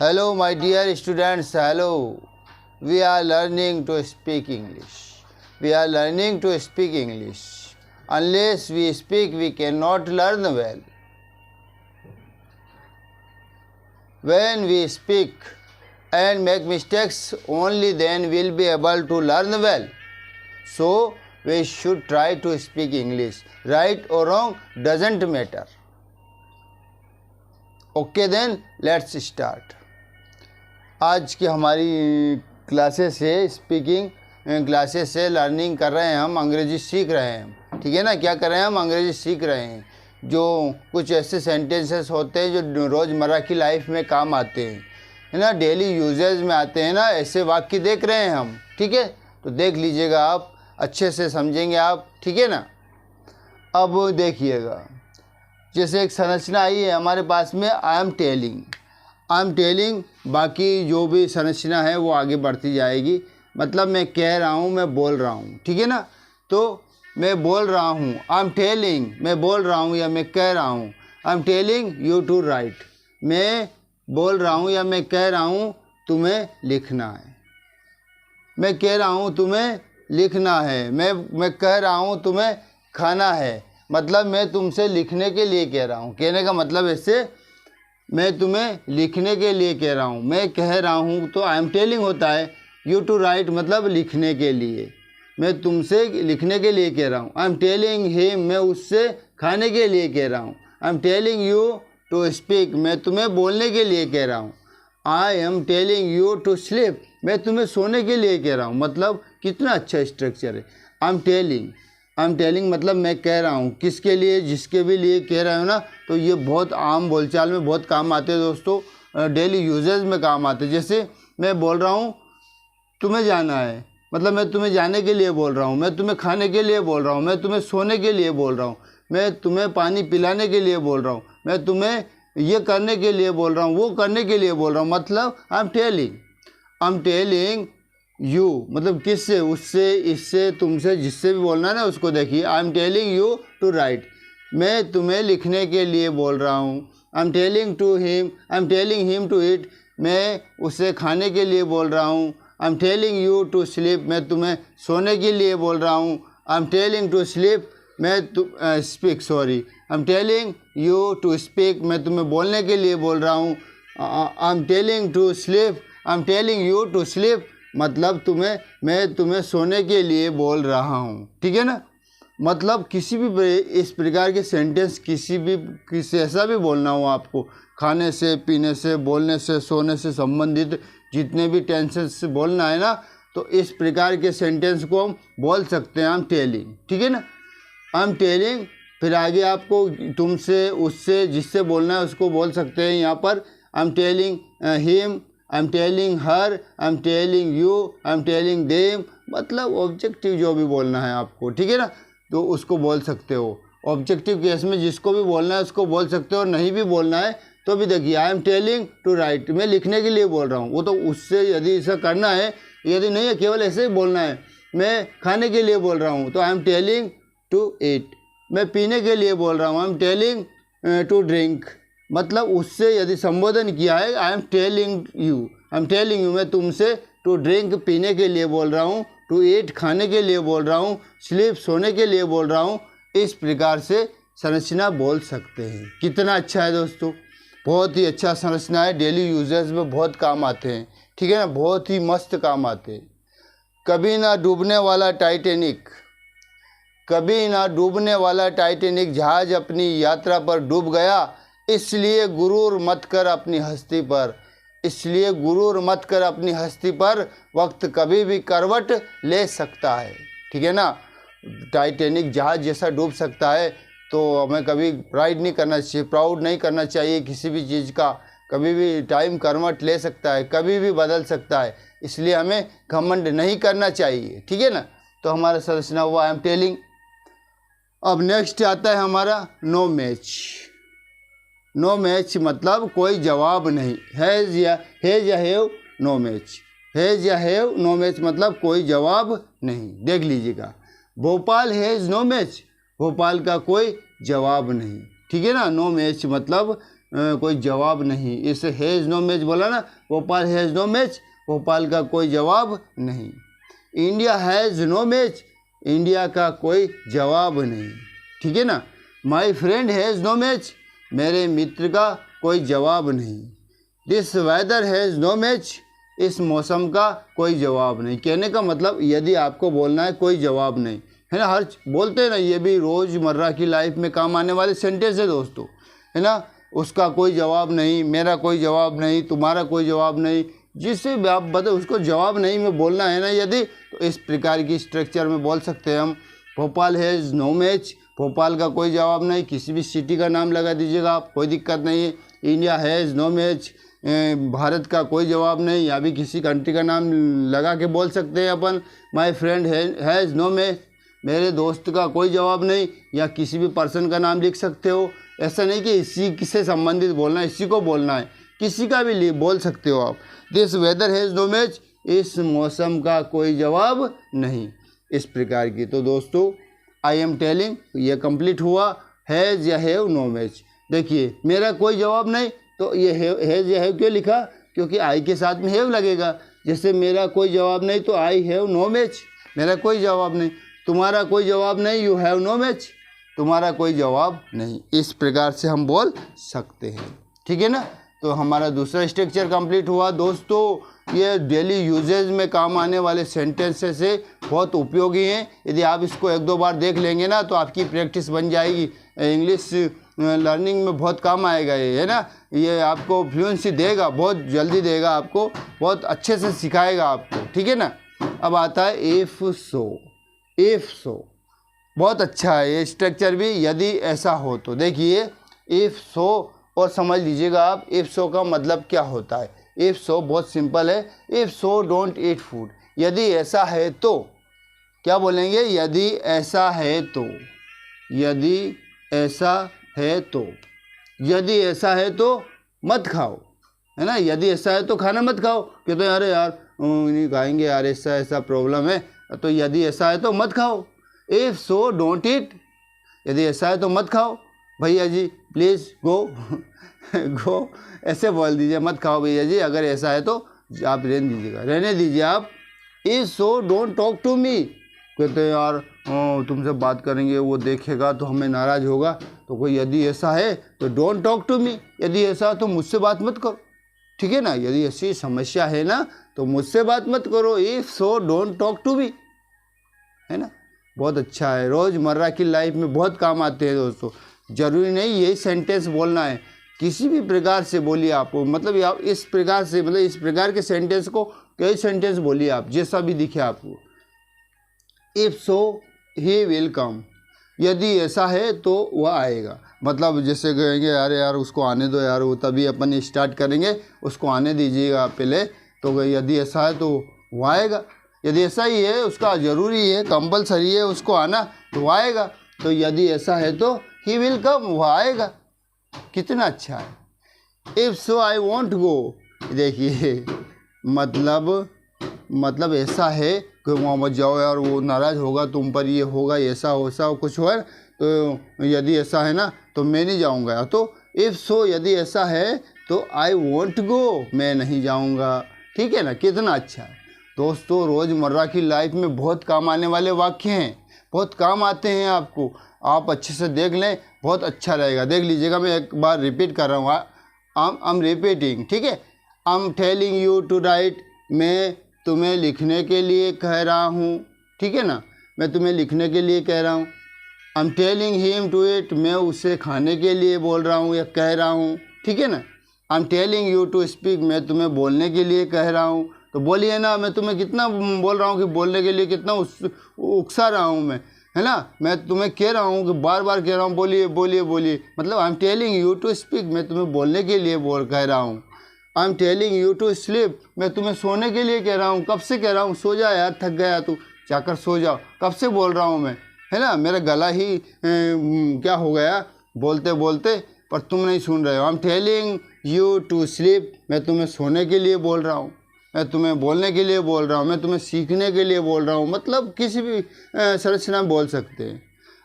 Hello, my dear students. Hello. We are learning to speak English. We are learning to speak English. Unless we speak, we cannot learn well. When we speak and make mistakes, only then we'll be able to learn well. So, we should try to speak English. Right or wrong doesn't matter. Okay, then let's start. आज की हमारी classes से speaking classes से learning कर रहे हैं, हम अंग्रेजी सीख रहे हैं। ठीक है ना, क्या कर रहे हैं हम? अंग्रेजी सीख रहे हैं। जो कुछ ऐसे सेंटेंसेस होते हैं जो रोज़मर्रा की लाइफ में काम आते हैं, है ना, डेली यूजेज में आते हैं ना, ऐसे वाक्य देख रहे हैं हम। ठीक है, तो देख लीजिएगा, आप अच्छे से समझेंगे आप। ठीक है ना। अब देखिएगा, जैसे एक संरचना आई है हमारे पास में, आई एम टेलिंग, बाकी जो भी संरचना है वो आगे बढ़ती जाएगी। मतलब मैं कह रहा हूँ, मैं बोल रहा हूँ। ठीक है ना, तो मैं बोल रहा हूँ, आई एम टेलिंग, मैं बोल रहा हूँ या मैं कह रहा हूँ। I am telling you to write, मैं बोल रहा हूँ या मैं कह रहा हूँ तुम्हें लिखना है। मैं कह रहा हूँ तुम्हें लिखना है, मैं कह रहा हूँ तुम्हें खाना है। मतलब मैं तुमसे लिखने के लिए कह रहा हूँ। कहने का मतलब ऐसे, मैं तुम्हें लिखने के लिए कह रहा हूँ। मैं कह रहा हूँ तो आई एम टेलिंग होता है। यू टू राइट मतलब लिखने के लिए, मैं तुमसे लिखने के लिए कह रहा हूँ। आई एम टेलिंग हिम, मैं उससे खाने के लिए कह रहा हूँ। I am telling you to speak, मैं तुम्हें बोलने के लिए कह रहा हूँ। I am telling you to sleep, मैं तुम्हें सोने के लिए कह रहा हूँ। मतलब कितना अच्छा स्ट्रक्चर है। आई एम टेलिंग मतलब मैं कह रहा हूँ, किसके लिए, जिसके भी लिए कह रहा हूँ ना। तो ये बहुत आम बोलचाल में बहुत काम आते हैं दोस्तों, डेली यूजेज में काम आते हैं। जैसे मैं बोल रहा हूँ तुम्हें जाना है, मतलब मैं तुम्हें जाने के लिए बोल रहा हूँ। मैं तुम्हें खाने के लिए बोल रहा हूँ। मैं तुम्हें सोने के लिए बोल रहा हूँ। मैं तुम्हें पानी पिलाने के लिए बोल रहा हूँ। मैं तुम्हें ये करने के लिए बोल रहा हूँ, वो करने के लिए बोल रहा हूँ। मतलब आई एम टेलिंग यू, मतलब किससे, उससे, इससे, तुमसे, जिससे भी बोलना है ना उसको देखिए। I am telling you to write, मैं तुम्हें लिखने के लिए बोल रहा हूँ। I am telling to him, I am telling him to eat, मैं उसे खाने के लिए बोल रहा हूँ। I am telling you to sleep, मैं तुम्हें सोने के लिए बोल रहा हूँ। I am telling to sleep, speak, sorry, I am telling you to speak, मैं तुम्हें बोलने के लिए बोल रहा हूँ। I am telling to sleep, I am telling you to sleep, मतलब मैं तुम्हें सोने के लिए बोल रहा हूँ। ठीक है ना। मतलब किसी भी इस प्रकार के सेंटेंस, किसी ऐसा भी बोलना हो आपको, खाने से, पीने से, बोलने से, सोने से संबंधित जितने भी टेंशन से बोलना है ना, तो इस प्रकार के सेंटेंस को हम बोल सकते हैं आई एम टेलिंग। ठीक है ना। आई एम टेलिंग, फिर आगे आपको तुमसे, उससे, जिससे बोलना है उसको बोल सकते हैं यहाँ पर। आई am telling him, I am telling her, I am telling you, I am telling them, मतलब ऑब्जेक्टिव जो भी बोलना है आपको। ठीक है ना, तो उसको बोल सकते हो। ऑब्जेक्टिव केस में जिसको भी बोलना है उसको बोल सकते हो। नहीं भी बोलना है तो भी देखिए, I am telling to write, मैं लिखने के लिए बोल रहा हूँ। वो तो उससे यदि ऐसा करना है, यदि नहीं है केवल ऐसे ही बोलना है। मैं खाने के लिए बोल रहा हूँ तो I am telling to eat, मैं पीने के लिए बोल रहा हूँ। I am telling to drink, मतलब उससे यदि संबोधन किया है, आई एम टेलिंग यू, मैं तुमसे टू ड्रिंक पीने के लिए बोल रहा हूँ, टू ईट खाने के लिए बोल रहा हूँ, स्लीप सोने के लिए बोल रहा हूँ। इस प्रकार से संरचना बोल सकते हैं। कितना अच्छा है दोस्तों, बहुत ही अच्छा संरचना है, डेली यूजेस में बहुत काम आते हैं। ठीक है ना, बहुत ही मस्त काम आते हैं। कभी ना डूबने वाला टाइटैनिक जहाज अपनी यात्रा पर डूब गया, इसलिए गुरूर मत कर अपनी हस्ती पर, वक्त कभी भी करवट ले सकता है। ठीक है ना, टाइटैनिक जहाज जैसा डूब सकता है, तो हमें कभी प्राइड नहीं करना चाहिए, प्राउड नहीं करना चाहिए किसी भी चीज़ का। कभी भी टाइम करवट ले सकता है, कभी भी बदल सकता है, इसलिए हमें घमंड नहीं करना चाहिए। ठीक है ना, तो हमारा संरचना हुआ आई एम टेलिंग। अब नेक्स्ट आता है हमारा नो मैच मतलब कोई जवाब नहीं। हैज़ या हैव नो मैच मतलब कोई जवाब नहीं। देख लीजिएगा, Bhopal has no match, Bhopal का कोई जवाब नहीं। ठीक है ना, नो मैच मतलब कोई जवाब नहीं। इस हैज़ नो मैच बोला ना, Bhopal has no match, Bhopal का कोई जवाब नहीं। India has no match, India का कोई जवाब नहीं। ठीक है ना। My friend has no match, मेरे मित्र का कोई जवाब नहीं। This weather has no match, इस मौसम का कोई जवाब नहीं। कहने का मतलब यदि आपको बोलना है कोई जवाब नहीं, है ना, हर बोलते हैं ना, ये भी रोज़मर्रा की लाइफ में काम आने वाले सेंटेंस है दोस्तों, है ना। उसका कोई जवाब नहीं, मेरा कोई जवाब नहीं, तुम्हारा कोई जवाब नहीं, जिससे भी आप बताओ उसको जवाब नहीं में बोलना है ना यदि, तो इस प्रकार की स्ट्रक्चर में बोल सकते हैं हम। Bhopal has no match, Bhopal का कोई जवाब नहीं, किसी भी सिटी का नाम लगा दीजिएगा आप, कोई दिक्कत नहीं है। India has no match, Bharat का कोई जवाब नहीं, या भी किसी कंट्री का नाम लगा के बोल सकते हैं अपन। My friend has no match, मेरे दोस्त का कोई जवाब नहीं, या किसी भी पर्सन का नाम लिख सकते हो। ऐसा नहीं कि इसी से संबंधित बोलना है, इसी को बोलना है, किसी का भी बोल सकते हो आप। This weather has no match, इस मौसम का कोई जवाब नहीं, इस प्रकार की। तो दोस्तों आई एम टेलिंग ये कंप्लीट हुआ। हैज़ या हैव नो मैच, देखिए मेरा कोई जवाब नहीं, तो ये हैज़ या हैव क्यों लिखा, क्योंकि आई के साथ में हैव लगेगा। जैसे मेरा कोई जवाब नहीं तो आई हैव नो मैच, मेरा कोई जवाब नहीं। तुम्हारा कोई जवाब नहीं, यू हैव नो मैच, तुम्हारा कोई जवाब नहीं। इस प्रकार से हम बोल सकते हैं। ठीक है ना। तो हमारा दूसरा स्ट्रक्चर कंप्लीट हुआ दोस्तों। ये डेली यूजेज में काम आने वाले सेंटेंसेस से बहुत उपयोगी हैं। यदि आप इसको एक दो बार देख लेंगे ना तो आपकी प्रैक्टिस बन जाएगी, इंग्लिश लर्निंग में बहुत काम आएगा ये, है ना। ये आपको फ्लुएंसी देगा, बहुत जल्दी देगा आपको, बहुत अच्छे से सिखाएगा आपको। ठीक है ना। अब आता है इफ़ सो। इफ़ सो बहुत अच्छा है ये स्ट्रक्चर भी, यदि ऐसा हो तो। देखिए इफ़ सो, और समझ लीजिएगा आप इफ़ सो का मतलब क्या होता है। इफ़ सो बहुत सिंपल है। If so don't eat food, यदि ऐसा है तो क्या बोलेंगे, यदि ऐसा है तो, यदि ऐसा है तो, यदि ऐसा है तो मत खाओ, है ना। यदि ऐसा है तो खाना मत खाओ, कहते हैं अरे यार नहीं खाएंगे यार, ऐसा ऐसा प्रॉब्लम है, तो यदि ऐसा है तो मत खाओ। इफ़ सो डोंट ईट, यदि ऐसा है तो मत खाओ, भैया जी प्लीज़ गो गो, ऐसे बोल दीजिए, मत खाओ भैया जी, अगर ऐसा है तो आप रहने दीजिएगा, रहने दीजिए आप। If so don't talk to me, कहते हैं यार तुमसे बात करेंगे वो देखेगा तो हमें नाराज़ होगा, तो कोई यदि ऐसा है तो डोंट टॉक टू मी, यदि ऐसा है तो मुझसे बात मत करो। ठीक है ना। यदि ऐसी समस्या है ना तो मुझसे बात मत करो। If so don't talk to me, है ना। बहुत अच्छा है, रोज़मर्रा की लाइफ में बहुत काम आते हैं दोस्तों। ज़रूरी नहीं यही सेंटेंस बोलना है, किसी भी प्रकार से बोलिए आप, मतलब आप इस प्रकार से, मतलब इस प्रकार के सेंटेंस को कई सेंटेंस बोलिए आप, जैसा भी दिखे आपको। If so he will come, यदि ऐसा है तो वह आएगा। मतलब जैसे कहेंगे यार यार उसको आने दो यार, वो तभी अपन स्टार्ट करेंगे, उसको आने दीजिएगा पहले, तो यदि ऐसा है तो वो आएगा। यदि ऐसा ही है, उसका ज़रूरी है, कंपलसरी है उसको आना, तो वो आएगा। तो यदि ऐसा है तो ही विल कम, वह आएगा। कितना अच्छा है। इफ़ सो आई वॉन्ट गो, देखिए मतलब ऐसा है कि वहाँ मत जाओ यार, वो नाराज़ होगा तुम पर, ये होगा ऐसा वैसा कुछ हो, तो यदि ऐसा है ना तो मैं नहीं जाऊँगा। तो इफ़ सो यदि ऐसा है तो आई वॉन्ट गो, मैं नहीं जाऊँगा। ठीक है ना। कितना अच्छा है दोस्तों। रोज़मर्रा की लाइफ में बहुत काम आने वाले वाक्य हैं, बहुत काम आते हैं आपको, आप अच्छे से देख लें, बहुत अच्छा रहेगा। देख लीजिएगा, मैं एक बार रिपीट कर रहा हूँ, आई एम रिपीटिंग। ठीक है। I am telling you to write, मैं तुम्हें लिखने के लिए कह रहा हूँ। ठीक है ना। मैं तुम्हें लिखने के लिए कह रहा हूँ। I am telling him to eat, मैं उसे खाने के लिए बोल रहा हूँ या कह रहा हूँ। ठीक है ना। I am telling you to speak, मैं तुम्हें बोलने के लिए कह रहा हूँ। तो बोलिए ना, मैं तुम्हें कितना बोल रहा हूँ कि बोलने के लिए, कितना उकसा रहा हूँ मैं, है ना। मैं तुम्हें कह रहा हूँ कि बार बार कह रहा हूँ बोलिए बोलिए बोलिए, मतलब I am telling you to speak, मैं तुम्हें बोलने के लिए कह रहा हूँ। I am telling you to sleep, मैं तुम्हें सोने के लिए कह रहा हूँ। कब से कह रहा हूँ, सो जा यार, थक गया तू, जाकर सो जाओ, कब से बोल रहा हूँ मैं, है ना। मेरा गला ही क्या हो गया बोलते बोलते, पर तुम नहीं सुन रहे हो। I am telling you to sleep, मैं तुम्हें सोने के लिए बोल रहा हूँ, मैं तुम्हें बोलने के लिए बोल रहा हूँ, मैं तुम्हें सीखने के लिए बोल रहा हूँ, मतलब किसी भी संरचना बोल सकते हैं।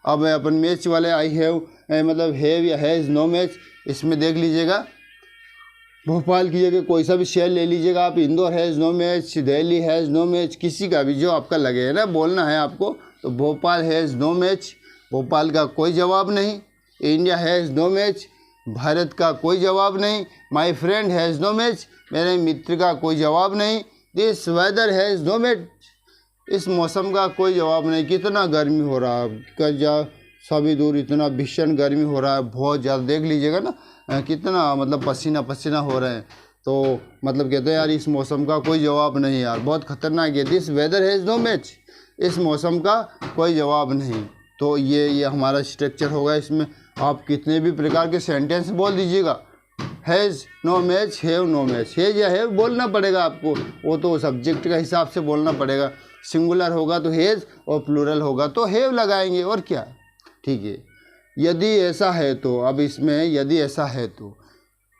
अब अपन मैच वाले आई हैव, मतलब हैव या हैज़ नो मैच, इसमें देख लीजिएगा, भोपाल की जगह कोई सा भी शहर ले लीजिएगा आप, Indore has no match, Delhi has no match, किसी का भी जो आपका लगे है ना बोलना है आपको, तो Bhopal has no match, Bhopal का कोई जवाब नहीं। India has no match, Bharat का कोई जवाब नहीं। My friend has no match, मेरे मित्र का कोई जवाब नहीं। This weather has no match, इस मौसम का कोई जवाब नहीं। कितना गर्मी हो रहा है, सभी दूर इतना भीषण गर्मी हो रहा है, बहुत ज़्यादा। देख लीजिएगा ना कितना मतलब पसीना पसीना हो रहे हैं, तो मतलब कहते हैं यार इस मौसम का कोई जवाब नहीं यार, बहुत ख़तरनाक है। This weather has no match, इस मौसम का कोई जवाब नहीं। तो ये हमारा स्ट्रक्चर होगा। इसमें आप कितने भी प्रकार के सेंटेंस बोल दीजिएगा, has no match, have no match, has या हैव बोलना पड़ेगा आपको, वो तो सब्जेक्ट का हिसाब से बोलना पड़ेगा। सिंगुलर होगा तो हैज़ और प्लूरल होगा तो हैव लगाएंगे, और क्या, ठीक है। यदि ऐसा है तो, अब इसमें यदि ऐसा है तो,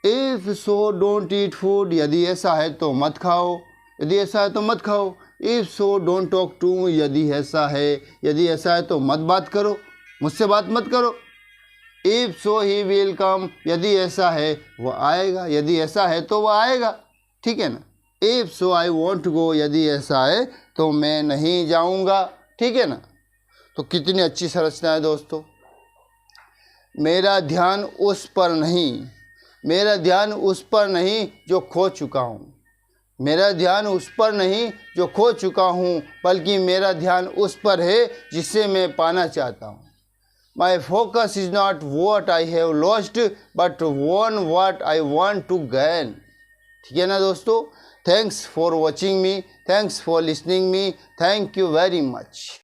if so don't eat food, यदि ऐसा है तो मत खाओ, यदि ऐसा है तो मत खाओ। If so don't talk to, यदि ऐसा है तो मत बात करो, मुझसे बात मत करो। If so he will come, यदि ऐसा है वो आएगा, यदि ऐसा है तो वो आएगा, ठीक है ना। इफ़ सो आई वॉन्ट गो, यदि ऐसा है तो मैं नहीं जाऊँगा, ठीक है ना। तो कितनी अच्छी संरचना है दोस्तों। मेरा ध्यान उस पर नहीं, मेरा ध्यान उस पर नहीं जो खो चुका हूँ, मेरा ध्यान उस पर नहीं जो खो चुका हूँ, बल्कि मेरा ध्यान उस पर है जिसे मैं पाना चाहता हूँ। My focus is not what I have lost but on what I want to gain, ठीक है ना दोस्तों। Thanks for watching me, thanks for listening me, thank you very much.